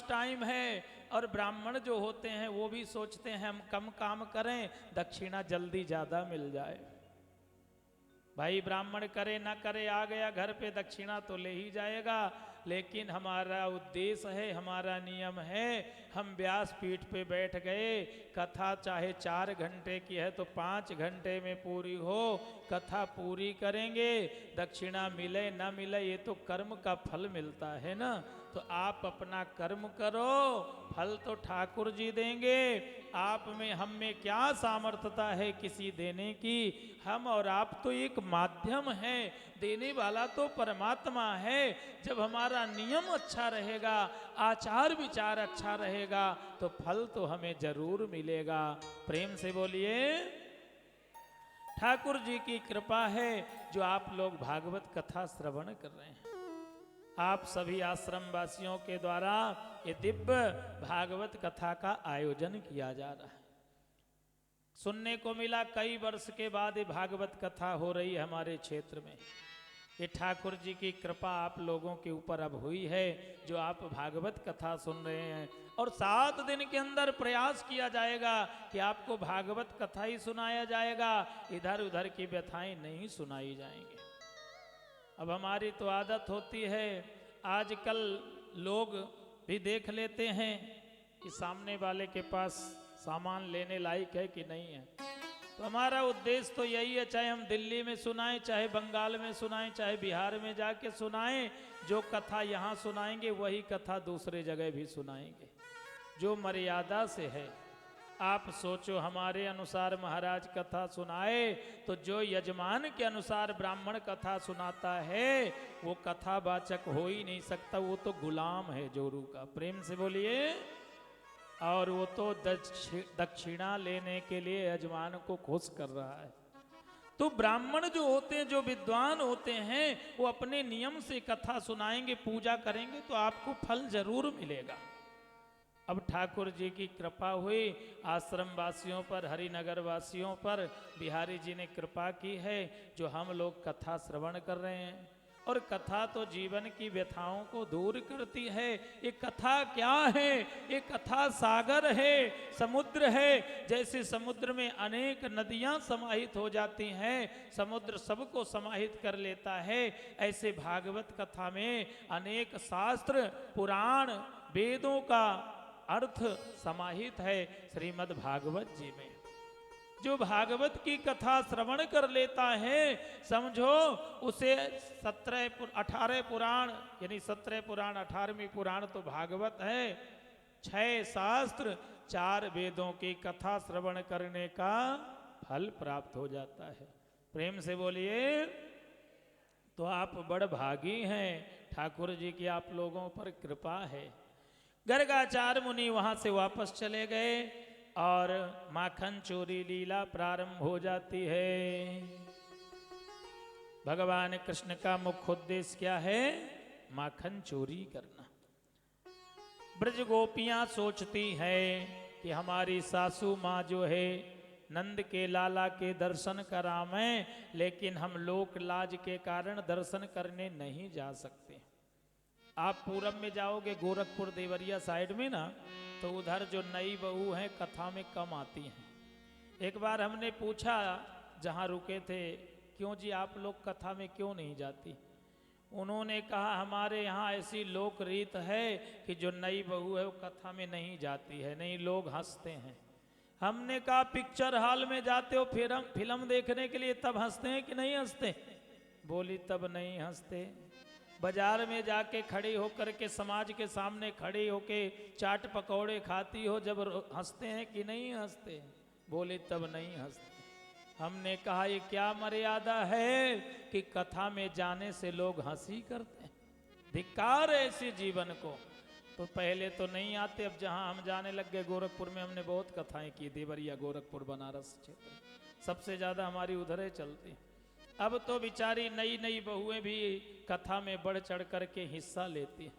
Time है और ब्राह्मण जो होते हैं वो भी सोचते हैं हम कम काम करें, दक्षिणा जल्दी ज्यादा मिल जाए। भाई ब्राह्मण करे ना करे, आ गया घर पे दक्षिणा तो ले ही जाएगा। लेकिन हमारा उद्देश्य है, हमारा नियम है, हम व्यास पीठ पे बैठ गए, कथा चाहे 4 घंटे की है तो 5 घंटे में पूरी हो, कथा पूरी करेंगे। दक्षिणा मिले ना मिले ये तो कर्म का फल मिलता है ना। तो आप अपना कर्म करो, फल तो ठाकुर जी देंगे। आप में हम में क्या सामर्थ्यता है किसी देने की? हम और आप तो एक माध्यम है, देने वाला तो परमात्मा है। जब हमारा नियम अच्छा रहेगा, आचार विचार अच्छा रहेगा, तो फल तो हमें जरूर मिलेगा। प्रेम से बोलिए। ठाकुर जी की कृपा है जो आप लोग भागवत कथा श्रवण कर रहे हैं। आप सभी आश्रम वासियों के द्वारा ये दिव्य भागवत कथा का आयोजन किया जा रहा है। सुनने को मिला कई वर्ष के बाद ये भागवत कथा हो रही है हमारे क्षेत्र में। ये ठाकुर जी की कृपा आप लोगों के ऊपर अब हुई है जो आप भागवत कथा सुन रहे हैं। और 7 दिन के अंदर प्रयास किया जाएगा कि आपको भागवत कथा ही सुनाया जाएगा, इधर उधर की व्यथाएं नहीं सुनाई जाएंगी। अब हमारी तो आदत होती है, आजकल लोग भी देख लेते हैं कि सामने वाले के पास सामान लेने लायक है कि नहीं है। तो हमारा उद्देश्य तो यही है, चाहे हम दिल्ली में सुनाएं, चाहे बंगाल में सुनाएं, चाहे बिहार में जाके सुनाएं, जो कथा यहाँ सुनाएंगे वही कथा दूसरे जगह भी सुनाएंगे, जो मर्यादा से है। आप सोचो हमारे अनुसार महाराज कथा सुनाए तो जो यजमान के अनुसार ब्राह्मण कथा सुनाता है वो कथावाचक हो ही नहीं सकता, वो तो गुलाम है जोरू का। प्रेम से बोलिए। और वो तो दक्षिणा लेने के लिए यजमान को खुश कर रहा है। तो ब्राह्मण जो होते हैं, जो विद्वान होते हैं, वो अपने नियम से कथा सुनाएंगे, पूजा करेंगे तो आपको फल जरूर मिलेगा। अब ठाकुर जी की कृपा हुई आश्रम वासियों पर, हरिनगर वासियों पर, बिहारी जी ने कृपा की है जो हम लोग कथा श्रवण कर रहे हैं। और कथा तो जीवन की व्यथाओं को दूर करती है। ये कथा क्या है? ये कथा सागर है, समुद्र है। जैसे समुद्र में अनेक नदियां समाहित हो जाती हैं, समुद्र सबको समाहित कर लेता है, ऐसे भागवत कथा में अनेक शास्त्र, पुराण, वेदों का अर्थ समाहित है श्रीमद् भागवत जी में। जो भागवत की कथा श्रवण कर लेता है, समझो उसे 18 पुराण, यानी 17 पुराण, 18वीं पुराण तो भागवत है, 6 शास्त्र, 4 वेदों की कथा श्रवण करने का फल प्राप्त हो जाता है। प्रेम से बोलिए। तो आप बड़ भागी हैं, ठाकुर जी की आप लोगों पर कृपा है। गर्गाचार्य मुनि वहां से वापस चले गए और माखन चोरी लीला प्रारंभ हो जाती है। भगवान कृष्ण का मुख्य उद्देश्य क्या है? माखन चोरी करना। ब्रज गोपियां सोचती हैं कि हमारी सासू माँ जो है नंद के लाला के दर्शन करावें, लेकिन हम लोक लाज के कारण दर्शन करने नहीं जा सकते। आप पूरब में जाओगे, गोरखपुर देवरिया साइड में ना, तो उधर जो नई बहू हैं कथा में कम आती हैं। एक बार हमने पूछा जहाँ रुके थे, क्यों जी आप लोग कथा में क्यों नहीं जाती? उन्होंने कहा हमारे यहाँ ऐसी लोक रीत है कि जो नई बहू है वो कथा में नहीं जाती है, नहीं लोग हंसते हैं। हमने कहा पिक्चर हॉल में जाते हो फिर हम फिल्म देखने के लिए, तब हंसते हैं कि नहीं हंसते? बोली तब नहीं हंसते। बाजार में जाके खड़ी होकर के समाज के सामने खड़ी होके चाट पकौड़े खाती हो, जब हंसते हैं कि नहीं हंसते? बोले तब नहीं हंसते। हमने कहा ये क्या मर्यादा है कि कथा में जाने से लोग हंसी करते हैं? धिक्कार है ऐसे जीवन को। तो पहले तो नहीं आते, अब जहां हम जाने लग गए, गोरखपुर में हमने बहुत कथाएं की, देवरिया, गोरखपुर, बनारस क्षेत्र सबसे ज्यादा हमारी उधर ही चलती। अब तो बेचारी नई नई बहुएं भी कथा में बढ़ चढ़ करके हिस्सा लेती हैं।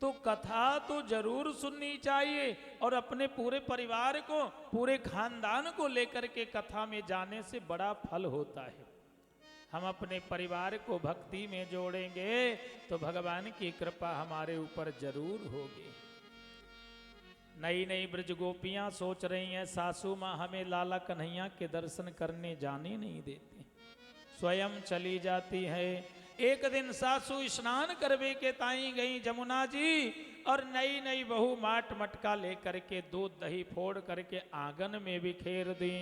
तो कथा तो जरूर सुननी चाहिए और अपने पूरे परिवार को, पूरे खानदान को लेकर के कथा में जाने से बड़ा फल होता है। हम अपने परिवार को भक्ति में जोड़ेंगे तो भगवान की कृपा हमारे ऊपर जरूर होगी। नई नई ब्रज गोपियां सोच रही हैं सासू माँ हमें लाला कन्हैया के दर्शन करने जाने नहीं देती, स्वयं चली जाती है। एक दिन सासू स्नान करवे के ताई गई जमुना जी, और नई नई बहू माट मटका लेकर के दूध दही फोड़ करके आंगन में बिखेर दी।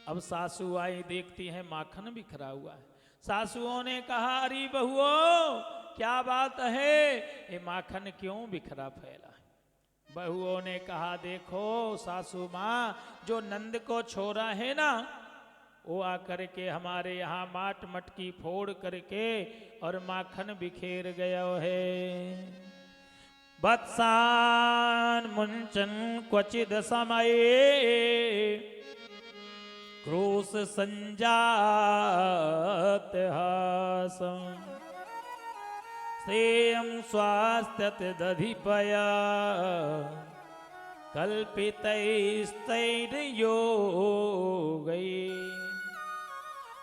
अब सासू आई, देखती है माखन बिखरा हुआ है। सासुओं ने कहा अरे बहुओं क्या बात है, ये माखन क्यों बिखरा फैला है? बहुओं ने कहा देखो सासू माँ, जो नंद को छोरा है ना, वो आकर के हमारे यहाँ माट मटकी फोड़ करके और माखन बिखेर गया है। वत्सान मुंचन क्वचिद समय क्रोश संजात हासं सेयं स्वास्थ्य दधिपया कल्पितैस्तैर्योगै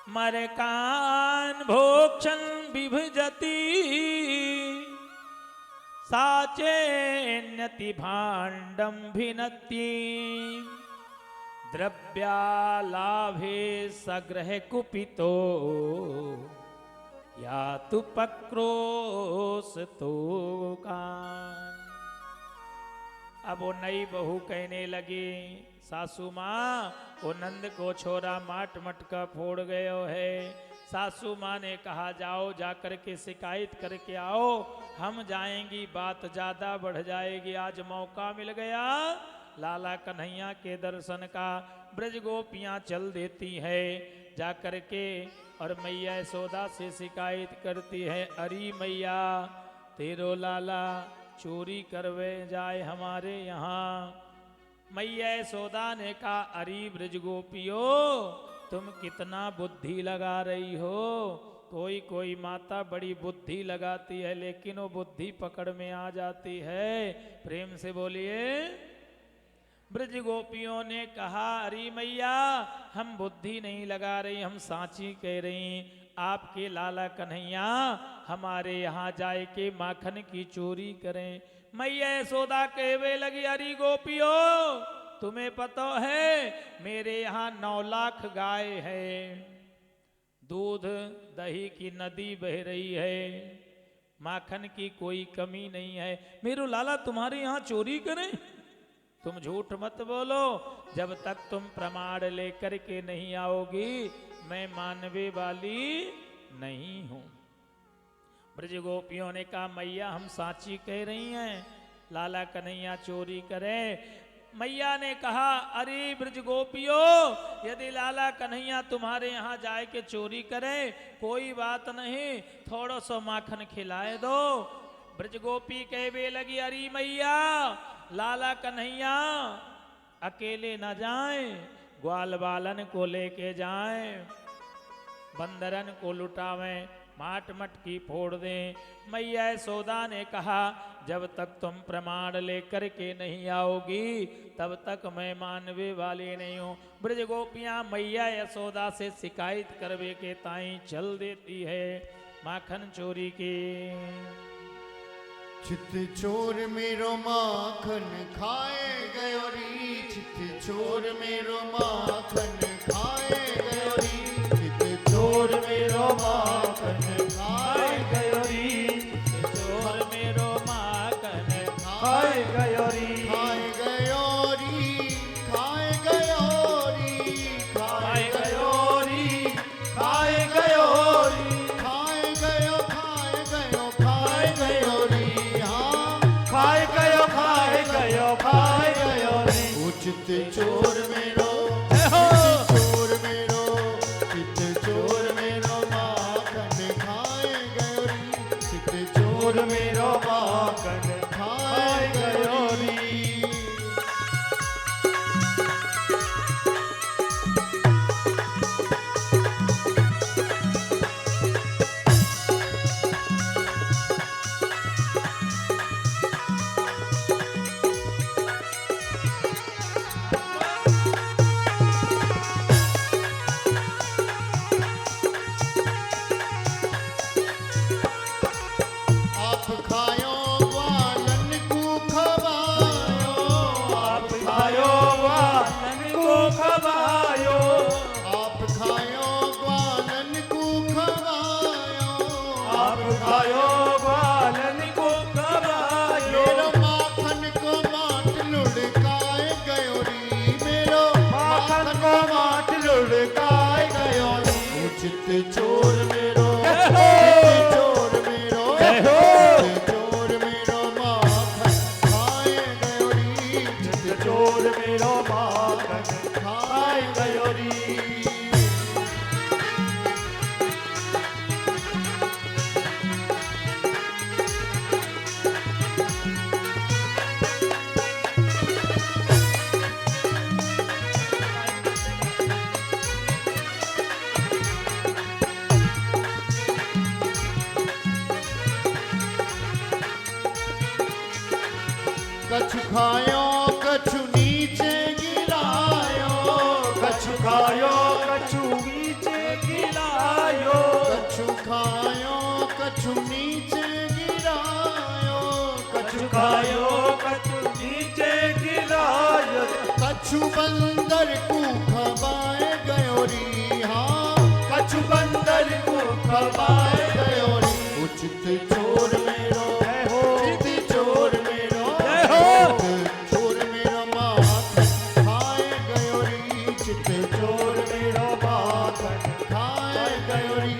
मरकान् भोक्षन् बिभजति साचेन्यति भाण्डं भिनत्ति द्रव्यालाभे सग्रह कुपितो या तु पक्रोशतो कान। अब वो नई बहू कहने लगी सासू माँ, वो नंद को छोरा माट मटका फोड़ गयो है। सासू माँ ने कहा जाओ जाकर के शिकायत करके आओ, हम जाएंगी बात ज्यादा बढ़ जाएगी। आज मौका मिल गया लाला कन्हैया के दर्शन का। ब्रज गोपियाँ चल देती है जाकर के, और मैया यशोदा से शिकायत करती है अरे मैया तेरो लाला चोरी करवे जाए हमारे यहाँ। मैया यशोदा ने कहा अरे ब्रज गोपियो तुम कितना बुद्धि लगा रही हो। कोई कोई माता बड़ी बुद्धि लगाती है लेकिन वो बुद्धि पकड़ में आ जाती है। प्रेम से बोलिए। ब्रज गोपियों ने कहा अरे मैया हम बुद्धि नहीं लगा रही, हम सांची कह रही, आपके लाला कन्हैया हमारे यहाँ जाए के माखन की चोरी करें। मैया यशोदा कहवे लगी अरे गोपियो तुम्हें पता है मेरे यहाँ 9 लाख गाय है, दूध दही की नदी बह रही है, माखन की कोई कमी नहीं है, मेरो लाला तुम्हारे यहाँ चोरी करें? तुम झूठ मत बोलो, जब तक तुम प्रमाण लेकर के नहीं आओगी मैं मानवे वाली नहीं हूं। ब्रज गोपियों ने कहा मैया हम साची कह रही हैं, लाला कन्हैया चोरी करे। मैया ने कहा अरे ब्रज गोपियो यदि लाला कन्हैया तुम्हारे यहाँ जाए के चोरी करे कोई बात नहीं, थोड़ा सा माखन खिलाए दो। ब्रज गोपी कहवे लगी अरे मैया लाला कन्हैया अकेले न जाए, ग्वाल बालन को लेके जाए, बंदरन को लुटावें, माट मटकी फोड़ दें। मैया यशोदा ने कहा जब तक तुम प्रमाण लेकर के नहीं आओगी तब तक मैं मानवे वाली नहीं हूँ। ब्रज गोपियाँ मैया यशोदा से शिकायत करवे के ताई चल देती है माखन चोरी की। चित चोर मेरो माखन खाए गयो री, चित चोर मेरो माखन खाए गयो री, चित चोर मेरो माखन खाए गयो री, चित चोर मेरो माखन खाए गयो री, खाए गयो री, खाए गयो री, खाए गयो री, खाए गयो री, खाए गयो, खाए गयो, खाए गयो री, खाए गयो, खाए गयो, खाए गयो रे। उचित चोर मेरो, चोर मेरो, चित चोर मेरो माखन खाए गयो री, चित चोर मेरो माखन खाए गयो री। चोर मेरो चोर मेरो चोर मेरो माखन खाए गयो री चोर मेरो माखन खाए गयो री कछु खायो कछु नीचे गिरायो कछु खायो कछु नीचे गिरायो कछु खायो कछु नीचे गिरायो कछु खायो कछु नीचे गिरायो कछु बंदर को खबाए गयो री हाँ कछु बंदर को खबाए गयो री उचित चोर मेरो है हो उचित चोर मेरो है हो चोर मेरो माखन खाए गयो री चित चोर मेरो माखन खाए गयो री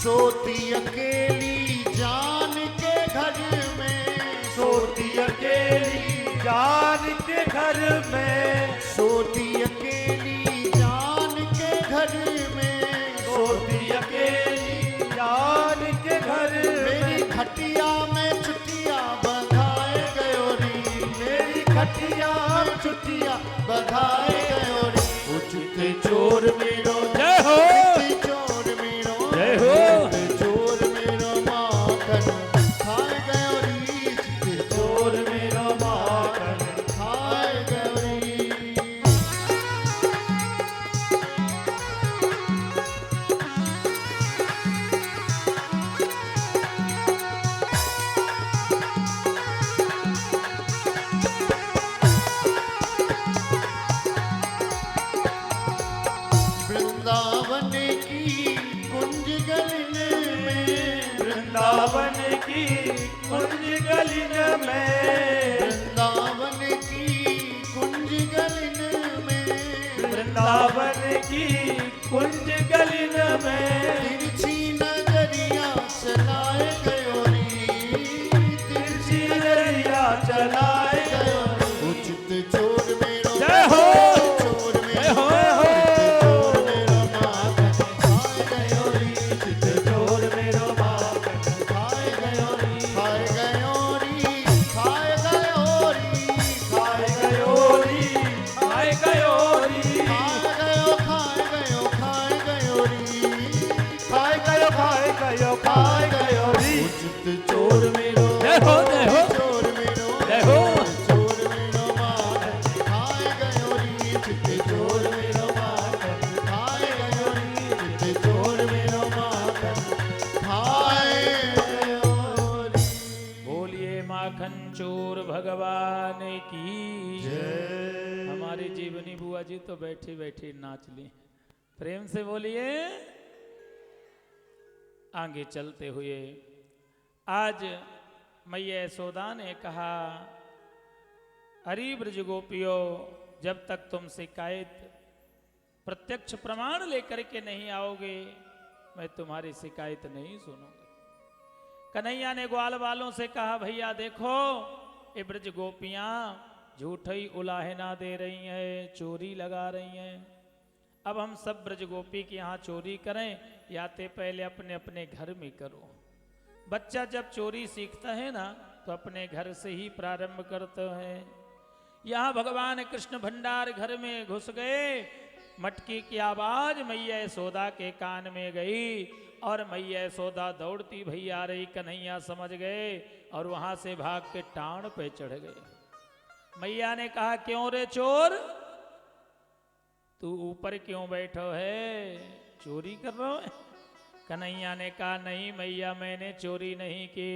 सोती अकेली जान के घर में सोती अकेली जान के घर में सोती अकेली जान के घर में सोती अकेली जान के घर मेरी खटिया में छुट्टियां बधाए गयो री मेरी खटिया में छुट्टियां बधाए गयो री उचित चोर मेरो जय हो उचित चोर मेरो जय हो चोर मेरो माखन खाए गयो री चित चोर मेरो माखन खाए गयो री वृंदावन की कुंज गलिन में वृंदावन की कुंज गलिन में वृंदावन की कुंज गलिन में वृंदावन की कुंज गलिन में तिरछी नजरिया चलाए गयो री तिरछी नजरिया चलाए गयो री उचित चोर मेरो जय हो चोर जय मेरो हो चोर मेरो माखन खाए गयो री चित चोर मेरो माखन खाए गयो री खाए गयो री खाए गयो री खाए गयो री खाए गयो री खाए गयो खाए गयो री खाए गयो खाए गयो खाए गयो री उचित चोर मेरो जय हो जय हो चोर मेरो जय हो चोर मेरो माखन खाए गयो री चित चोर मेरो माखन खाए गयो री चित चोर मेरो माखन खाए गयो री बोलिए माखन चोर भगवान की जय। हमारी जीवनी बुआ जी तो बैठी बैठी नाच ली प्रेम से बोलिए आगे चलते हुए आज मैया यशोदा ने कहा हरि ब्रज गोपियों जब तक तुम शिकायत प्रत्यक्ष प्रमाण लेकर के नहीं आओगे मैं तुम्हारी शिकायत नहीं सुनूंगा। कन्हैया ने ग्वाल वालों से कहा भैया देखो ये ब्रज गोपियां झूठ ही उलाहना दे रही हैं चोरी लगा रही हैं। अब हम सब ब्रज गोपी के यहाँ चोरी करें या ते पहले अपने अपने घर में करो। बच्चा जब चोरी सीखता है ना तो अपने घर से ही प्रारंभ करते हैं। यहाँ भगवान कृष्ण भंडार घर में घुस गए। मटकी की आवाज मैया यशोदा के कान में गई और मैया यशोदा दौड़ती भैया आ रही। कन्हैया समझ गए और वहां से भाग के टाण पे चढ़ गए। मैया ने कहा क्यों रे चोर तू ऊपर क्यों बैठो है चोरी कर रहा है। कन्हैया ने कहा नहीं मैया मैंने चोरी नहीं की।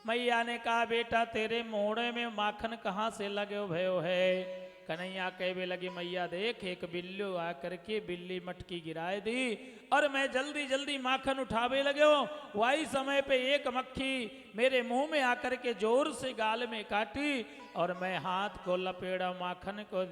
मैया ने कहा बेटा तेरे मोड़े में माखन कहाँ से लगे भयो है। कन्हैया कहने लगी मैया देख एक बिल्लू आकर के बिल्ली मटकी गिराए दी और मैं जल्दी जल्दी माखन उठावे लगे हो, वही समय पे एक मक्खी मेरे मुंह में आकर के जोर से गाल में काटी और मैं हाथ को लपेड़ा माखन को